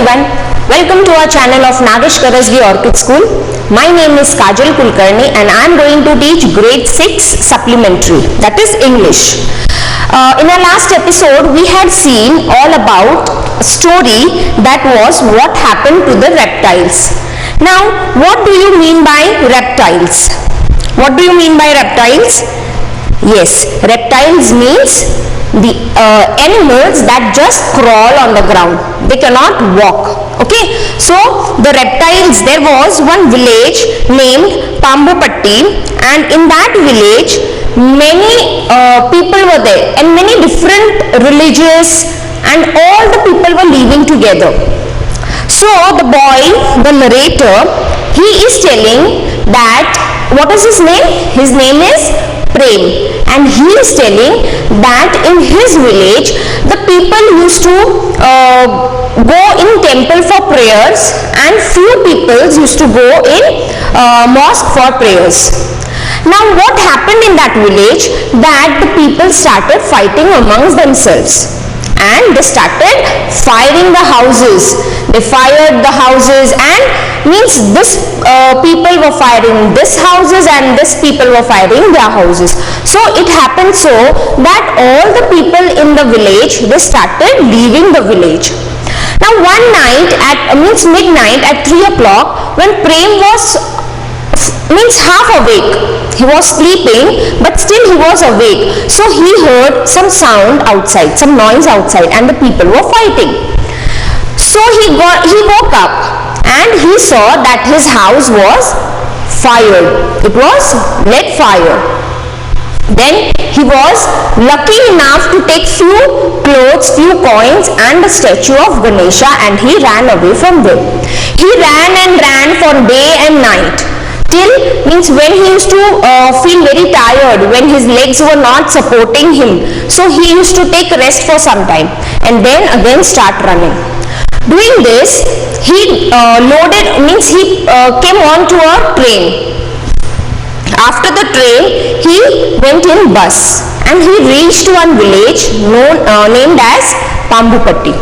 everyone, welcome to our channel of Nagesh Karasgi Orchid School. My name is Kajal Kulkarni and I am going to teach grade 6 supplementary, that is English. In our last episode we had seen all about a story that was what happened to the reptiles. Now what do you mean by reptiles? What do you mean by reptiles? Yes, reptiles means the animals that just crawl on the ground. They cannot walk. Okay, so the reptiles, there was one village named Pambupatti, and in that village many people were there and many different religious, and all the people were living together. So the boy, the narrator, he is telling that, what is his name? His name is Prem, and he is telling that in his village the people used to go in temple for prayers and few people used to go in mosque for prayers. Now what happened in that village, that the people started fighting amongst themselves and they started firing the houses. They fired the houses, and means this people were firing this houses and this people were firing their houses. So it happened so that all the people in the village, they started leaving the village. Now one night at midnight at 3 o'clock, when Prem was half awake, he was sleeping but still he was awake, so he heard some sound outside, some noise outside, and the people were fighting. So he woke up and he saw that his house was fired. It was lit fire. Then he was lucky enough to take few clothes, few coins and a statue of Ganesha, and he ran away from there. He ran and ran for day and night, till means when he used to feel very tired, when his legs were not supporting him, so he used to take rest for some time and then again start running. Doing this, he came on to a train. After the train, he went in bus and he reached one village named as Pambupatti.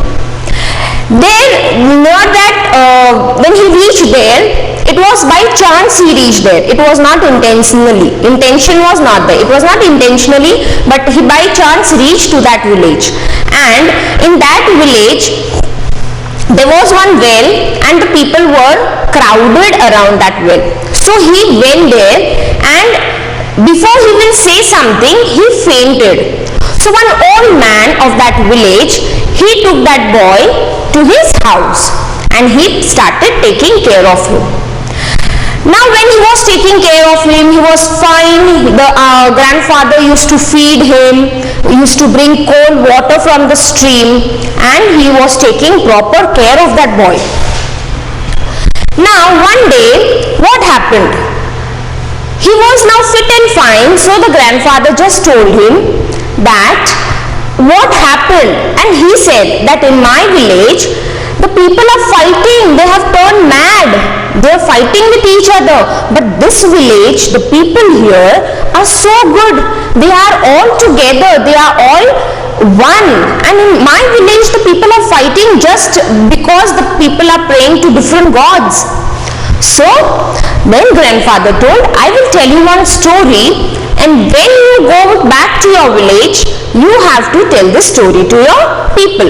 There, near that, when he reached there, it was by chance he reached there. It was not intentionally. Intention was not there. It was not intentionally, but he by chance reached to that village. And in that village, there was one well and the people were crowded around that well. So he went there, and before he will say something, he fainted. So one old man of that village, he took that boy to his house and he started taking care of him. Now when he was taking care of him, he was fine. The grandfather used to feed him, used to bring cold water from the stream, and he was taking proper care of that boy. Now one day, what happened? He was now fit and fine, so the grandfather just told him that what happened, and he said that in my village the people are fighting, they have turned mad, they are fighting with each other, but this village, the people here are so good, they are all together, they are all one, and in my village the people are fighting just because the people are praying to different gods. So then grandfather told, I will tell you one story, and when you go back to your village, you have to tell this story to your people.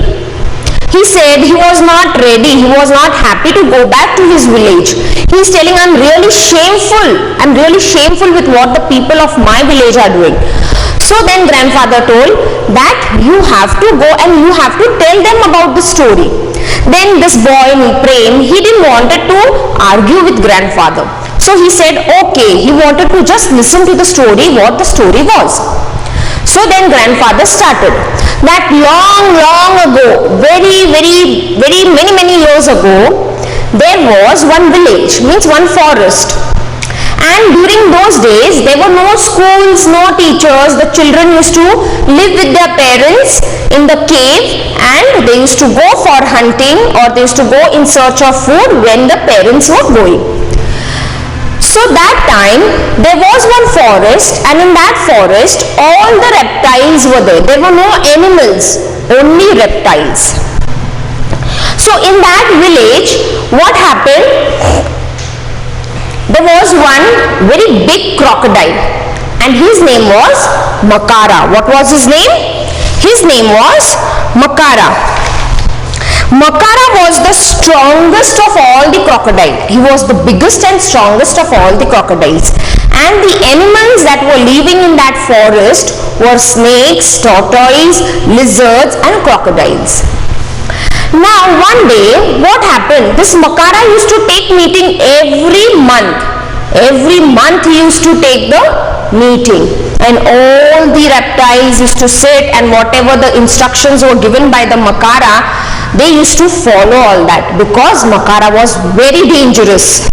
He said he was not ready, he was not happy to go back to his village. He is telling, I'm really shameful with what the people of my village are doing. So then grandfather told that you have to go and you have to tell them about the story. Then this boy Prem, he didn't wanted to argue with grandfather. So he said okay, he wanted to just listen to the story, what the story was. So then grandfather started that long ago, very many years ago, there was one village, means one forest. And during those days, there were no schools, no teachers. The children used to live with their parents in the cave, and they used to go for hunting, or they used to go in search of food when the parents were going. So that time there was one forest, and in that forest all the reptiles were there. There were no animals, only reptiles. So in that village, what happened? There was one very big crocodile and his name was Makara. What was his name? His name was Makara. Makara was the strongest of all the crocodiles. He was the biggest and strongest of all the crocodiles. And the animals that were living in that forest were snakes, tortoise, lizards and crocodiles. Now one day what happened? This Makara used to take meeting every month. Every month he used to take the meeting. And all the reptiles used to sit, and whatever the instructions were given by the Makara, they used to follow all that, because Makara was very dangerous.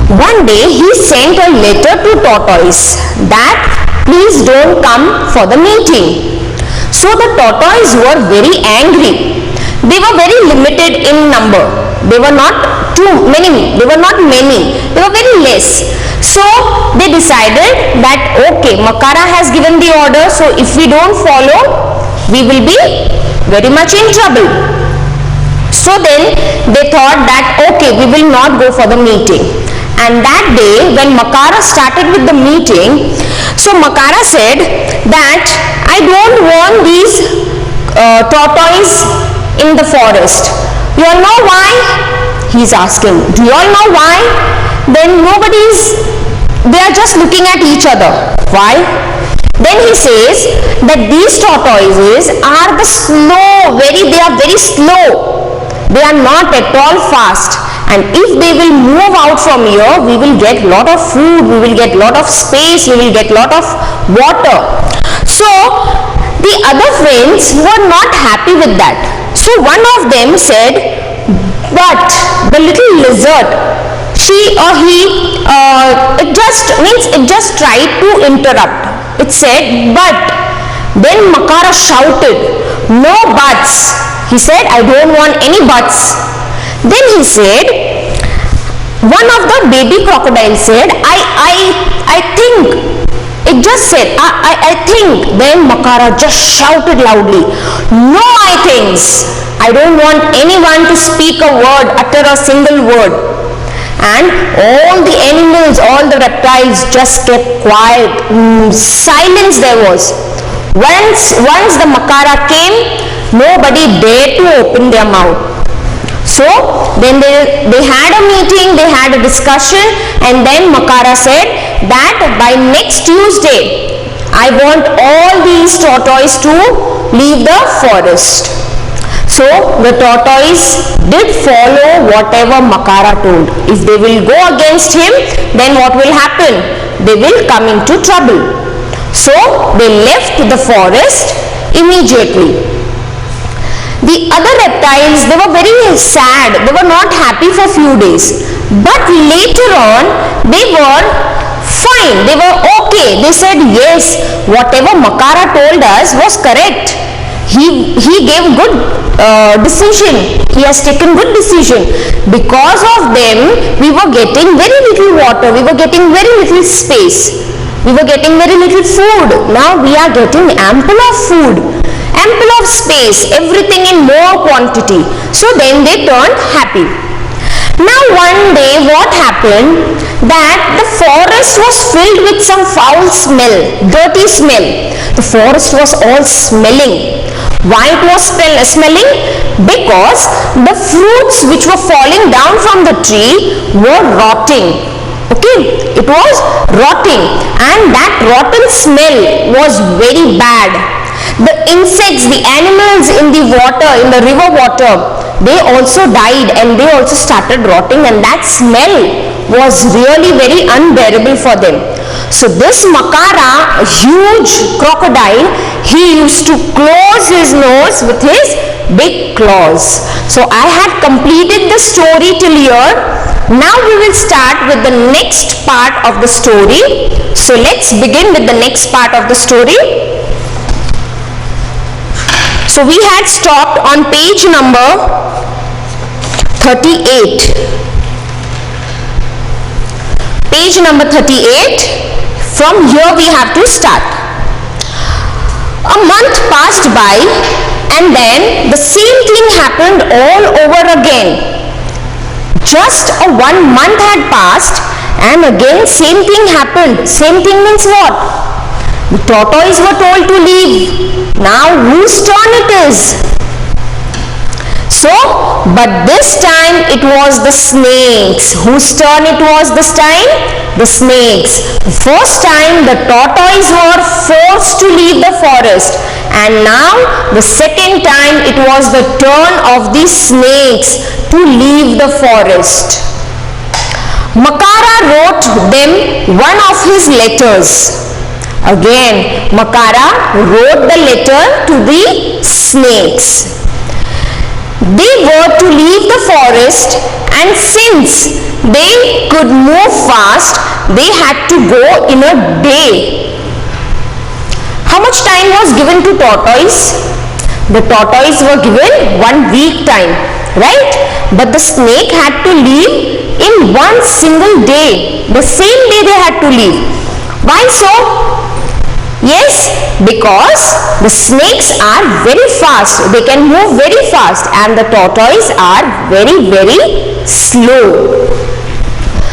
One day he sent a letter to tortoise that please don't come for the meeting. So the tortoise were very angry. They were very limited in number. They were not too many. They were not many. They were very less. So they decided that okay, Makara has given the order, so if we don't follow, we will be very much in trouble. So then they thought that okay, we will not go for the meeting. And that day when Makara started with the meeting, so Makara said that I don't want these tortoise in the forest. You all know why? He's asking. Do you all know why? Then they are just looking at each other. Why? Then he says that these tortoises are they are very slow. They are not at all fast. And if they will move out from here, we will get lot of food, we will get lot of space, we will get lot of water. So the other friends were not happy with that. So one of them said, but the little lizard, it just tried to interrupt. It said, but then Makara shouted, no buts. He said, I don't want any buts. Then he said, one of the baby crocodiles said, I think. It just said, I think. Then Makara just shouted loudly, no I thinks. I don't want anyone to speak a word, utter a single word. And all the animals, all the reptiles just kept quiet. Silence there was. Once the Makara came, nobody dared to open their mouth. So then they had a meeting, they had a discussion, and then Makara said that by next Tuesday, I want all these tortoise to leave the forest. So the tortoise did follow whatever Makara told. If they will go against him, then what will happen? They will come into trouble. So they left the forest immediately. The other reptiles, they were very sad. They were not happy for few days. But later on, they were fine. They were okay. They said, yes, whatever Makara told us was correct. He gave good decision. He has taken good decision. Because of them, we were getting very little water. We were getting very little space. We were getting very little food. Now we are getting ample of food, ample of space, everything in more quantity. So then they turned happy. Now one day what happened, that the forest was filled with some foul smell, dirty smell. The forest was all smelling. Why it was smelling? Because the fruits which were falling down from the tree were rotting. Okay, it was rotting, and that rotten smell was very bad. The insects, the animals in the water, in the river water, they also died and they also started rotting, and that smell was really very unbearable for them. So this Makara, a huge crocodile, he used to close his nose with his big claws. So I had completed the story till here. Now we will start with the next part of the story. So let's begin with the next part of the story. So we had stopped on page number 38. Page number 38. From here we have to start. A month passed by and And then the same thing happened all over again. Just a 1 month had passed and again same thing happened. Same thing means what? The tortoise were told to leave. Now whose turn it is? So, but this time it was the snakes. Whose turn it was this time? The snakes. The first time the tortoise were forced to leave the forest, and now the second time it was the turn of the snakes to leave the forest. Makara wrote them one of his letters. Again, Makara wrote the letter to the snakes. They were to leave the forest, and since they could move fast, they had to go in a day. How much time was given to tortoise? The tortoise were given 1 week time, right? But the snake had to leave in 1 single day. The same day they had to leave. Why so? Yes, because the snakes are very fast. They can move very fast, and the tortoise are very, very slow.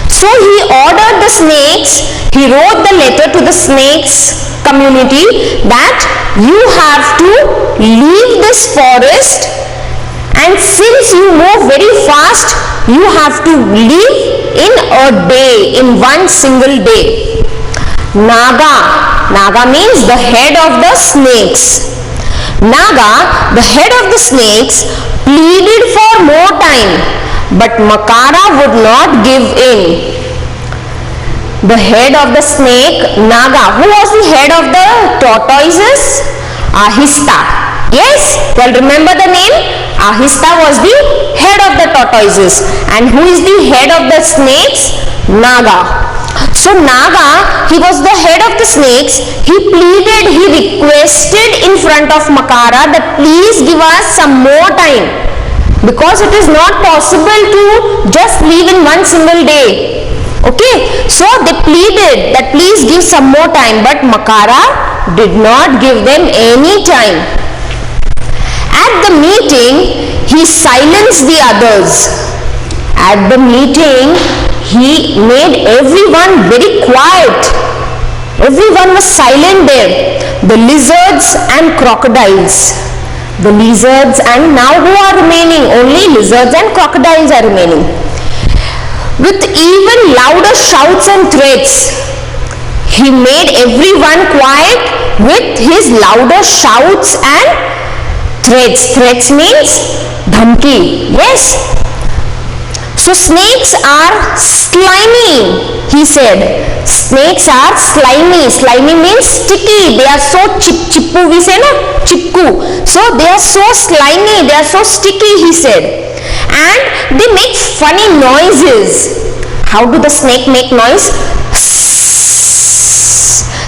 So he ordered the snakes, he wrote the letter to the snakes community that you have to leave this forest, and since you move very fast, you have to leave in a day, in 1 single day. Naga means the head of the snakes. Naga, the head of the snakes, pleaded for more time, but Makara would not give in. The head of the snake, Naga. Who was the head of the tortoises? Ahista. Yes, well, remember the name? Ahista was the head of the tortoises. And who is the head of the snakes? Naga. So Naga, he was the head of the snakes. He pleaded, he requested in front of Makara that please give us some more time, because it is not possible to just leave in 1 single day. Okay, so they pleaded that please give some more time, but Makara did not give them any time. At the meeting, he silenced the others. At the meeting, he made everyone very quiet. Everyone was silent there. The lizards and crocodiles. The lizards, and now who are remaining? Only lizards and crocodiles are remaining. With even louder shouts and threats, he made everyone quiet with his louder shouts and threats. Threats means dhamki. Yes. So snakes are slimy, he said. Snakes are slimy. Slimy means sticky. They are so chippu, we say na, chipku. So they are so slimy, they are so sticky, he said. And they make funny noises. How do the snake make noise?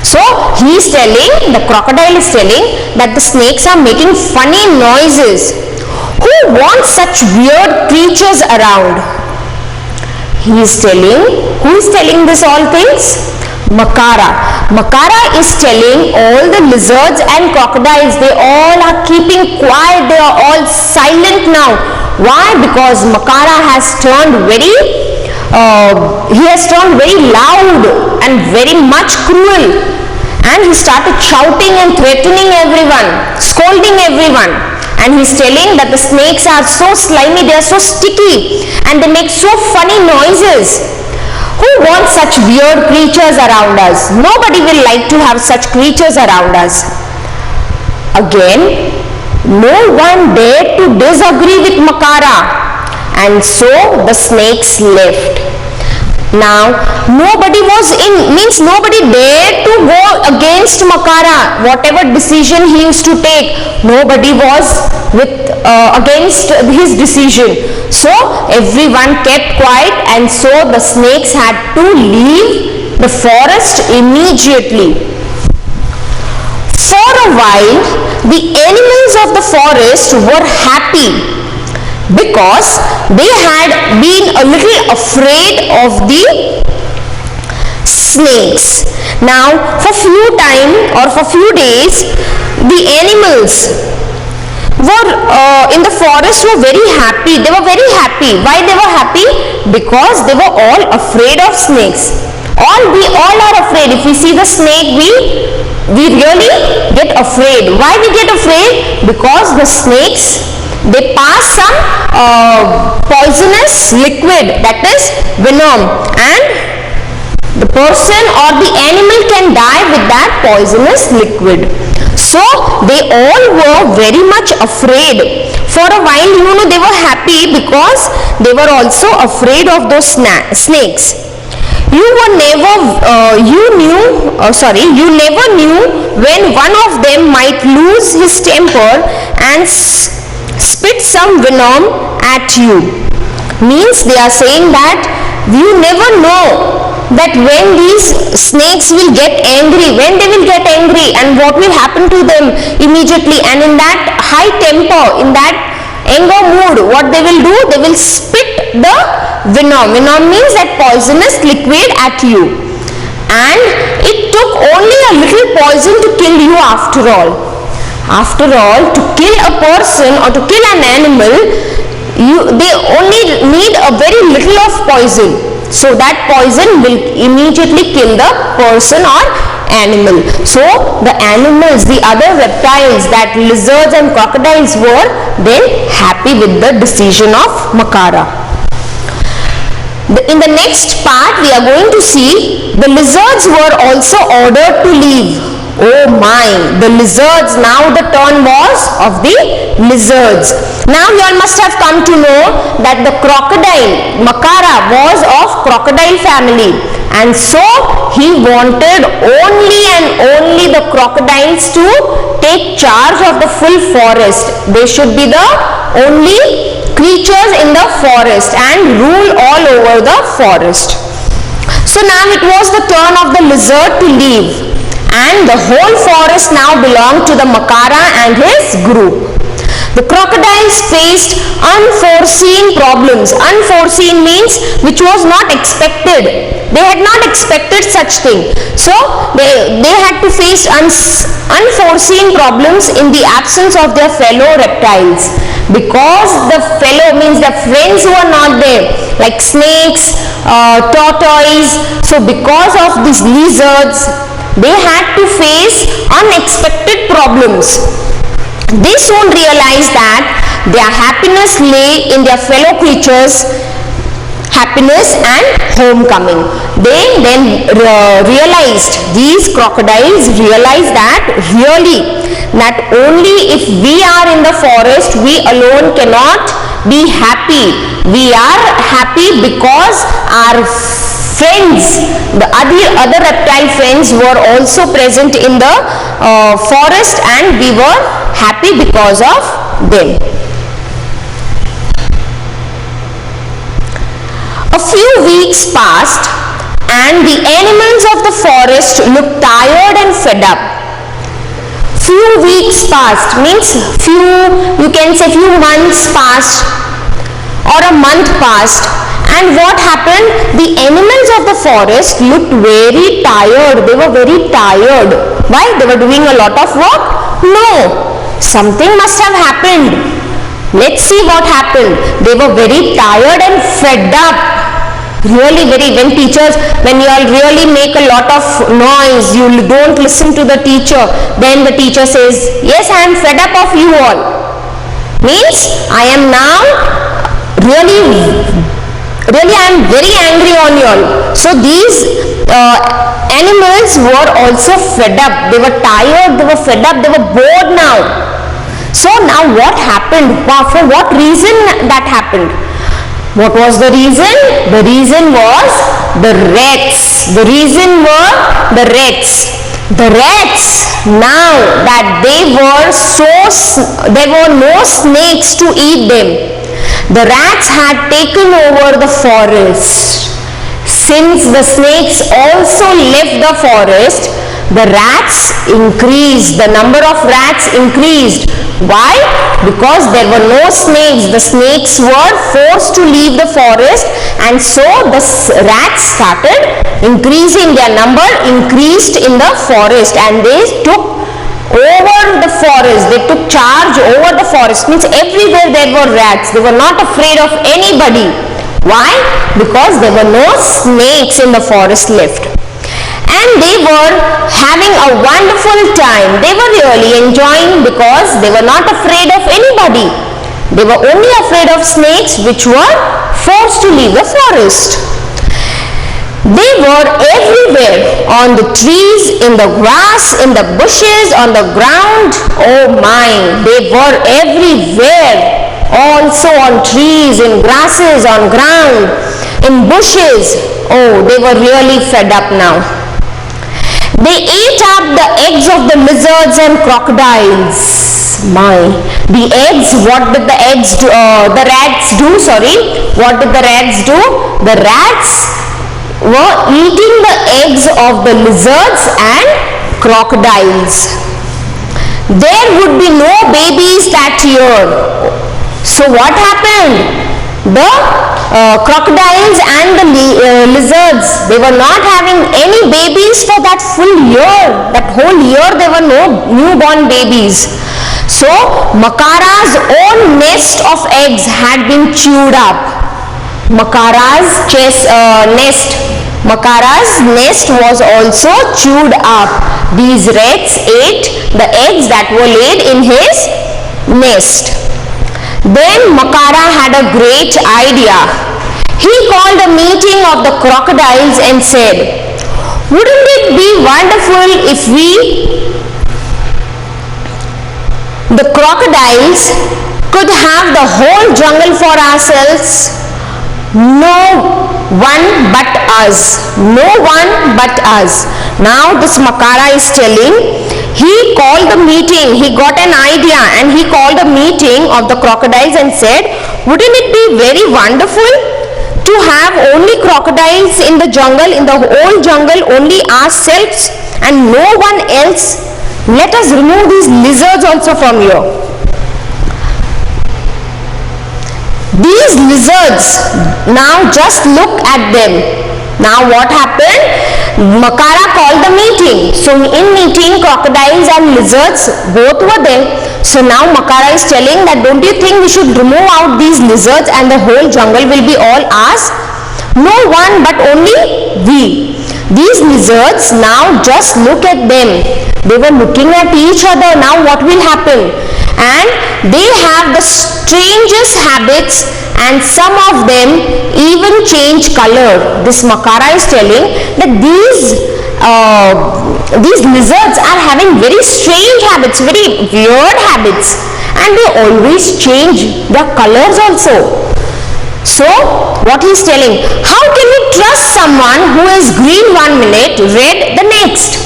So he is telling, the crocodile is telling that the snakes are making funny noises. Who wants such weird creatures around? He is telling, who is telling this all things? Makara. Makara is telling all the lizards and crocodiles, they all are keeping quiet, they are all silent now. Why? Because Makara has turned very loud and very much cruel, and he started shouting and threatening everyone, scolding everyone. And he's telling that the snakes are so slimy, they are so sticky, and they make so funny noises. Who wants such weird creatures around us? Nobody will like to have such creatures around us. Again, no one dared to disagree with Makara, and so the snakes left. Now, nobody dared to go against Makara. Whatever decision he used to take, nobody was against his decision. So, everyone kept quiet, and so the snakes had to leave the forest immediately. For a while, the animals of the forest were happy, because they had been a little afraid of the snakes. Now, for few days, the animals were in the forest were very happy. They were very happy. Why they were happy? Because they were all afraid of snakes. We all are afraid. If we see the snake, we really get afraid. Why we get afraid? Because the snakes, they pass some poisonous liquid, that is venom, and the person or the animal can die with that poisonous liquid. So they all were very much afraid. For a while, they were happy because they were also afraid of those snakes. You never knew when one of them might lose his temper and spit some venom at you. Means they are saying that you never know that when these snakes will get angry, and what will happen to them immediately, and in that high temper, in that anger mood, what they will do, they will spit the venom. Venom means that poisonous liquid at you, and it took only a little poison to kill you after all. To kill a person or to kill an animal, they only need a very little of poison. So that poison will immediately kill the person or animal. So the animals, the other reptiles, that lizards and crocodiles, were then happy with the decision of Makara. In the next part, we are going to see the lizards were also ordered to leave. Oh my, the lizards, now the turn was of the lizards. Now you all must have come to know that the crocodile, Makara, was of crocodile family, and so he wanted only and only the crocodiles to take charge of the full forest. They should be the only creatures in the forest and rule all over the forest. So now it was the turn of the lizard to leave, and the whole forest now belonged to the Makara and his group. The crocodiles faced unforeseen problems. Unforeseen means which was not expected. They had not expected such thing. So they had to face unforeseen problems in the absence of their fellow reptiles. Because the fellow means the friends who are not there, like snakes, tortoise. So because of these lizards, they had to face unexpected problems. They soon realized that their happiness lay in their fellow creatures' happiness and homecoming. They then realized, these crocodiles realized that only if we are in the forest, we alone cannot be happy. We are happy because our friends, the other reptile friends, were also present in the forest, and we were happy because of them. A few weeks passed, and the animals of the forest looked tired and fed up. Few weeks passed means you can say few months passed or a month passed, and what happened? The animals of the forest looked very tired. They were very tired. Why? They were doing a lot of work? No. Something must have happened. Let's see what happened. They were very tired and fed up. Really when you all really make a lot of noise, you don't listen to the teacher, then the teacher says, yes, I am fed up of you all. Means I am now really I am very angry on you all. So these animals were also fed up. They were tired, they were fed up, they were bored now. So now what happened? For what reason that happened? What was the reason? The reason was the rats. The reason were the rats. The rats, now that there were no snakes to eat them, the rats had taken over the forest. Since the snakes also left the forest, the rats increased. The number of rats increased. Why? Because there were no snakes. The snakes were forced to leave the forest, and so the rats started increasing. Their number increased in the forest, and they took over the forest. They took charge over the forest. Means everywhere there were rats. They were not afraid of anybody. Why? Because there were no snakes in the forest left. And they were having a wonderful time. They were really enjoying because they were not afraid of anybody. They were only afraid of snakes which were forced to leave the forest. They were everywhere, on the trees, in the grass, in the bushes, on the ground. Oh my, they were everywhere. Also on trees, in grasses, on ground, in bushes. Oh, they were really fed up now. They ate up the eggs of the lizards and crocodiles. My, the eggs, what did the eggs do? The rats do, sorry. What did the rats do? The rats were eating the eggs of the lizards and crocodiles. There would be no babies that year. So what happened? The crocodiles and the lizards, they were not having any babies for that full year. That whole year there were no newborn babies. So Makara's own nest of eggs had been chewed up. Makara's nest was also chewed up. These rats ate the eggs that were laid in his nest. Then Makara had a great idea. He called a meeting of the crocodiles and said, "Wouldn't it be wonderful if the crocodiles, could have the whole jungle for ourselves? No one but us. No one but us." Now this Makara is telling, he called the meeting, he got an idea and he called a meeting of the crocodiles and said, "Wouldn't it be very wonderful to have only crocodiles in the jungle, in the whole jungle, only ourselves and no one else? Let us remove these lizards also from here." These lizards, now just look at them. Now what happened? Makara called the meeting. So in meeting, crocodiles and lizards both were there. So now Makara is telling that, don't you think we should remove out these lizards and the whole jungle will be all ours? No one but only we. These lizards, now just look at them. They were looking at each other. Now what will happen? And they have the strangest habits, and some of them even change color. This Makara is telling that these lizards are having very strange habits, very weird habits, and they always change their colors also. So what he is telling, how can you trust someone who is green one minute, red the next?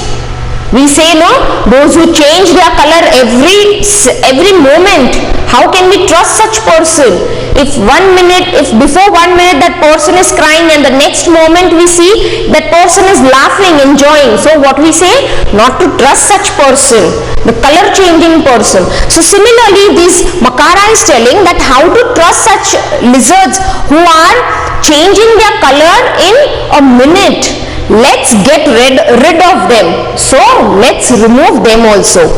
We say no, those who change their color every moment, how can we trust such person? If before 1 minute that person is crying and the next moment we see that person is laughing, enjoying. So what we say? Not to trust such person, the color changing person. So similarly, this Makara is telling that how to trust such lizards who are changing their color in a minute. Let's get rid of them. So let's remove them also.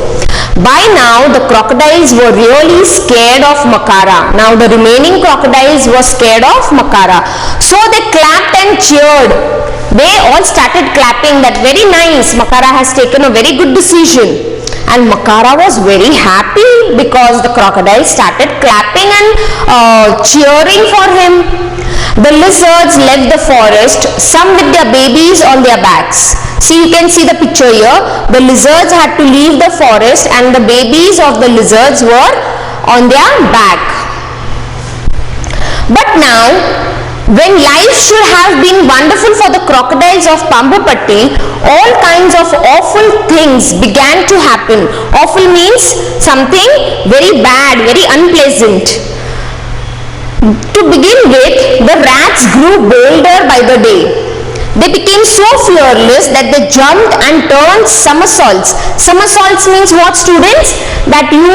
By now the crocodiles were really scared of Makara. Now the remaining crocodiles were scared of Makara. So they clapped and cheered. They all started clapping that very nice, Makara has taken a very good decision. And Makara was very happy because the crocodiles started clapping and cheering for him. The lizards left the forest, some with their babies on their backs. See, you can see the picture here. The lizards had to leave the forest and the babies of the lizards were on their back. But now, when life should have been wonderful for the crocodiles of Pambupatti, all kinds of awful things began to happen. Awful means something very bad, very unpleasant. To begin with, the rats grew bolder by the day. They became so fearless that they jumped and turned somersaults. Somersaults means what, students? That you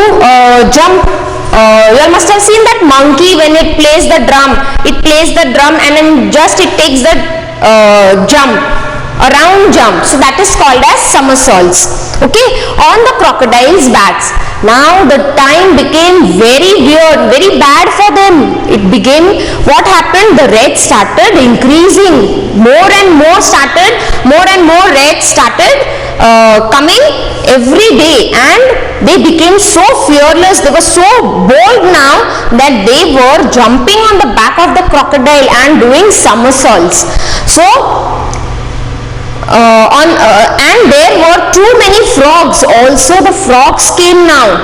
jump. You must have seen that monkey when it plays the drum. It plays the drum and then just it takes the jump. a round jump. So that is called as somersaults. Okay, on the crocodile's backs. Now the time became very weird, very bad for them. It became, what happened? The rats started increasing. More and more rats started coming every day, and they became so fearless. They were so bold now that they were jumping on the back of the crocodile and doing somersaults. So and there were too many frogs. Also the frogs came now.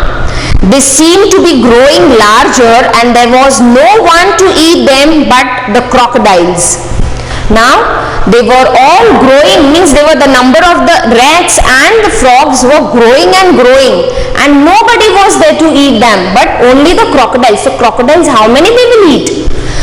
They seemed to be growing larger, and there was no one to eat them but the crocodiles. Now they were all growing, means they were, the number of the rats and the frogs were growing and growing, and nobody was there to eat them but only the crocodiles. So crocodiles, how many they will eat?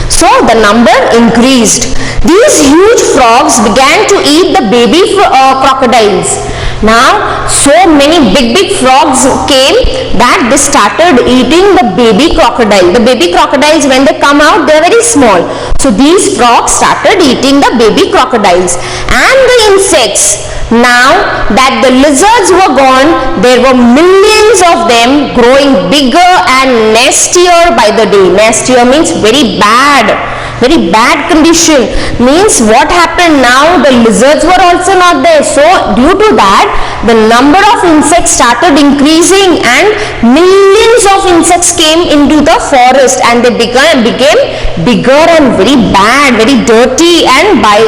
So the number increased. These huge frogs began to eat the baby crocodiles. Now so many big frogs came that they started eating the baby crocodile. The baby crocodiles, when they come out, they are very small. So these frogs started eating the baby crocodiles. And the insects, now that the lizards were gone, there were millions of them growing bigger and nastier by the day. Nastier means very bad condition. Means what happened now? The lizards were also not there. So due to that, the number of insects started increasing, and millions of insects came into the forest, and they became bigger and very bad, very dirty, and by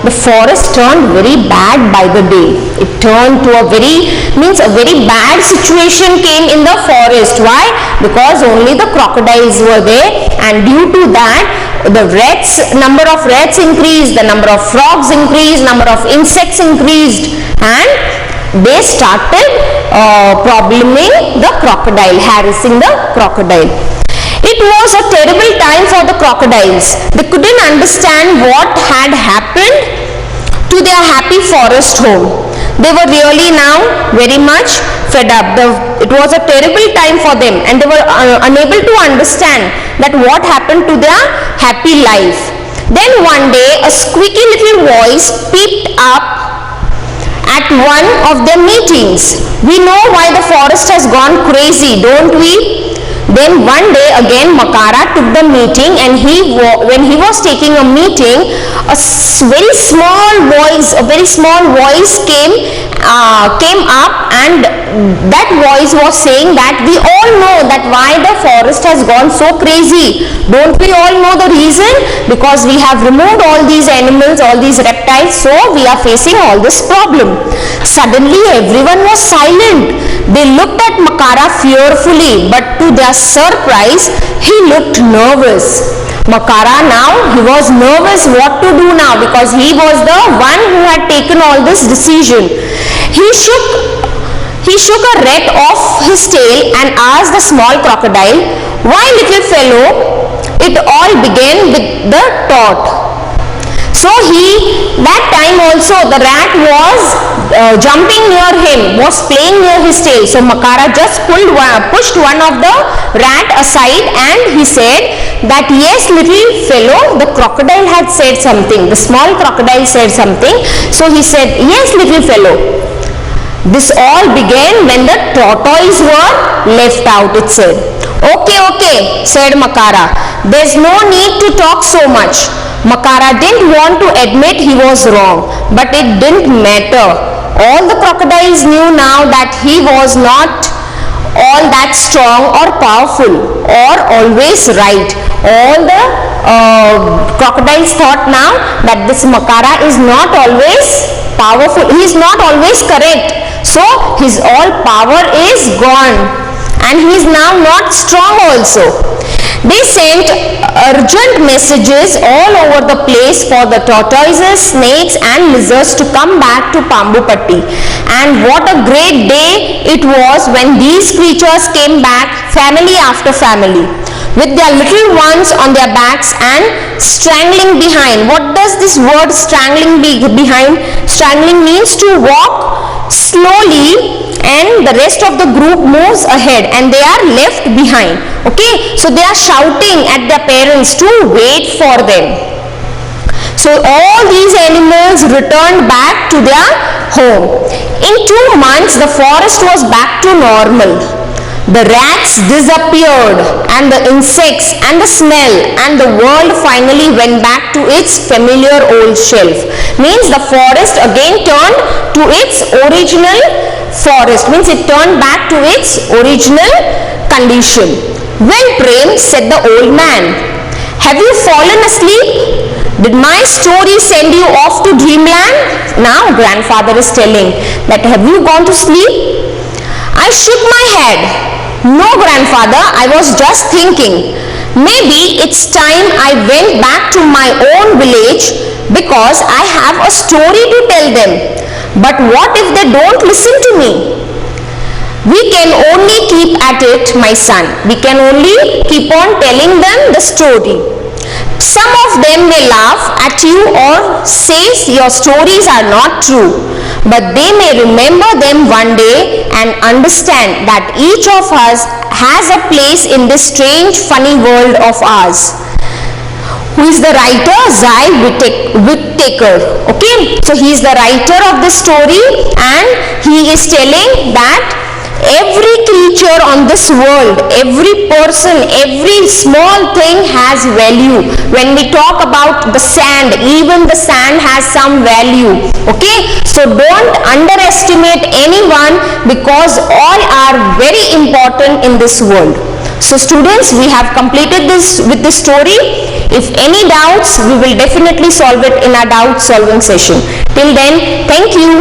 the forest turned very bad by the day. It turned to a very bad situation came in the forest. Why? Because only the crocodiles were there, and due to that, the number of rats increased, the number of frogs increased, number of insects increased, and they started probleming the crocodile, harassing the crocodile. It was a terrible time for the crocodiles. They couldn't understand what had happened to their happy forest home. They were really now very much fed up. It was a terrible time for them, and they were unable to understand that what happened to their happy life. Then one day a squeaky little voice peeped up at one of their meetings. We know why the forest has gone crazy, don't we? Then one day again Makara took the meeting, and when he was taking a meeting, a very small voice came up, and that voice was saying that we all know that why the forest has gone so crazy. Don't we all know the reason? Because we have removed all these animals, all these reptiles, so we are facing all this problem. Suddenly everyone was silent. They looked at Makara fearfully, but to their surprise, he looked nervous. Makara now, he was nervous what to do now, because he was the one who had taken all this decision. He shook a rat off his tail and asked the small crocodile, "Why, little fellow?" It all began with the thought. So that time also the rat was jumping near him, was playing near his tail. So Makara just pushed one of the rat aside, and he said that, "Yes, little fellow," the crocodile had said something. The small crocodile said something. So he said, "Yes, little fellow." This all began when the tortoise were left out, it said. Okay, said Makara. There's no need to talk so much. Makara didn't want to admit he was wrong, but it didn't matter. All the crocodiles knew now that he was not all that strong or powerful or always right. All the crocodiles thought now that this Makara is not always powerful, he is not always correct. So his all power is gone, and he is now not strong also. They sent urgent messages all over the place for the tortoises, snakes and lizards to come back to Pambupatti. And what a great day it was when these creatures came back, family after family, with their little ones on their backs and strangling behind. What does this word strangling behind? Strangling means to walk slowly, and the rest of the group moves ahead and they are left behind. Okay, so they are shouting at their parents to wait for them. So all these animals returned back to their home. In 2 months, the forest was back to normal. The rats disappeared, and the insects and the smell, and the world finally went back to its familiar old shelf. Means the forest again turned to its original forest. Means it turned back to its original condition. "Well, Prem," said the old man, "have you fallen asleep? Did my story send you off to dreamland?" Now grandfather is telling that, "Have you gone to sleep?" I shook my head. "No, grandfather, I was just thinking. Maybe it's time I went back to my own village because I have a story to tell them. But what if they don't listen to me?" "We can only keep at it, my son. We can only keep on telling them the story. Some of them may laugh at you or say your stories are not true, but they may remember them one day and understand that each of us has a place in this strange, funny world of ours." Who is the writer? Zai Whittaker. Okay, so he is the writer of this story, and he is telling that every creature on this world, every person, every small thing has value. When we talk about the sand, even the sand has some value. Okay, so don't underestimate anyone because all are very important in this world. So students, we have completed this with this story. If any doubts, we will definitely solve it in our doubt solving session. Till then, thank you.